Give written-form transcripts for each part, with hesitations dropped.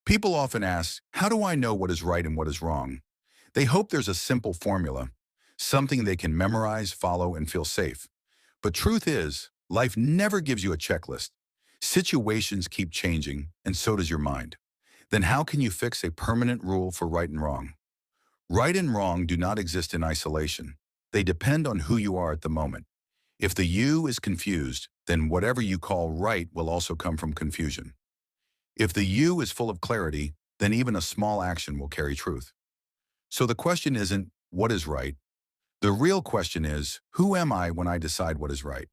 People often ask, how do I know what is right and what is wrong? They hope there's a simple formula, something they can memorize, follow, and feel safe. But truth is, life never gives you a checklist. Situations keep changing, and so does your mind. Then how can you fix a permanent rule for right and wrong? Right and wrong do not exist in isolation. They depend on who you are at the moment. If the you is confused, then whatever you call right will also come from confusion. If the you is full of clarity, then even a small action will carry truth. So the question isn't, what is right? The real question is, who am I when I decide what is right?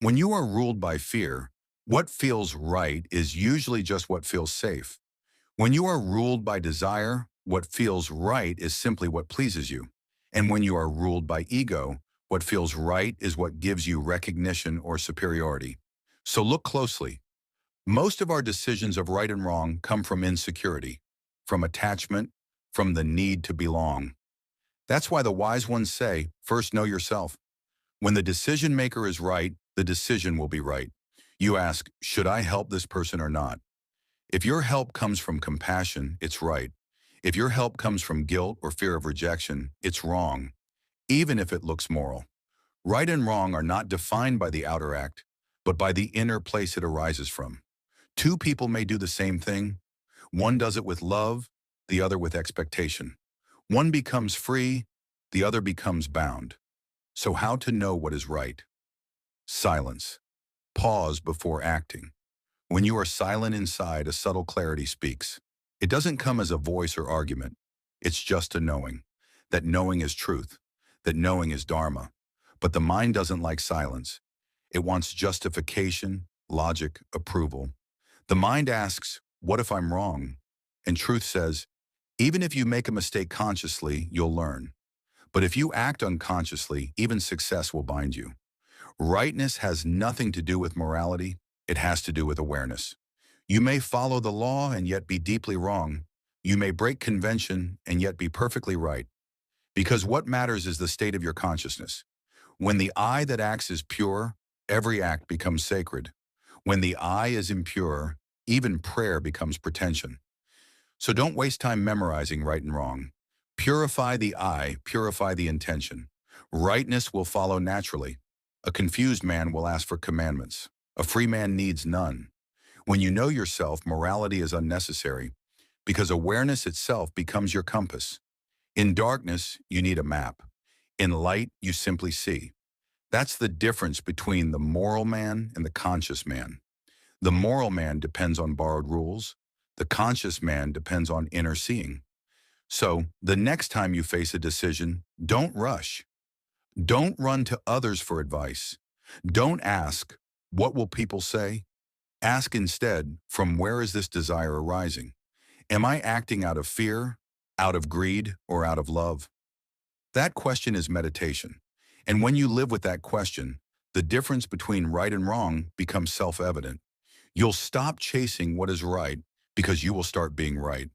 When you are ruled by fear, what feels right is usually just what feels safe. When you are ruled by desire, what feels right is simply what pleases you. And when you are ruled by ego, what feels right is what gives you recognition or superiority. So look closely. Most of our decisions of right and wrong come from insecurity, from attachment, from the need to belong. That's why the wise ones say, first know yourself. When the decision maker is right, the decision will be right. You ask, should I help this person or not? If your help comes from compassion, it's right. If your help comes from guilt or fear of rejection, it's wrong, even if it looks moral. Right and wrong are not defined by the outer act, but by the inner place it arises from. Two people may do the same thing. One does it with love, the other with expectation. One becomes free, the other becomes bound. So how to know what is right? Silence. Pause before acting. When you are silent inside, a subtle clarity speaks. It doesn't come as a voice or argument. It's just a knowing. That knowing is truth. That knowing is dharma. But the mind doesn't like silence. It wants justification, logic, approval. The mind asks, what if I'm wrong? And truth says, even if you make a mistake consciously, you'll learn. But if you act unconsciously, even success will bind you. Rightness has nothing to do with morality. It has to do with awareness. You may follow the law and yet be deeply wrong. You may break convention and yet be perfectly right. Because what matters is the state of your consciousness. When the I that acts is pure, every act becomes sacred. When the I is impure, even prayer becomes pretension. So don't waste time memorizing right and wrong. Purify the I, purify the intention. Rightness will follow naturally. A confused man will ask for commandments. A free man needs none. When you know yourself, morality is unnecessary because awareness itself becomes your compass. In darkness, you need a map. In light, you simply see. That's the difference between the moral man and the conscious man. The moral man depends on borrowed rules. The conscious man depends on inner seeing. So, the next time you face a decision, don't rush. Don't run to others for advice. Don't ask, what will people say? Ask instead, from where is this desire arising? Am I acting out of fear, out of greed, or out of love? That question is meditation. And when you live with that question, the difference between right and wrong becomes self-evident. You'll stop chasing what is right because you will start being right.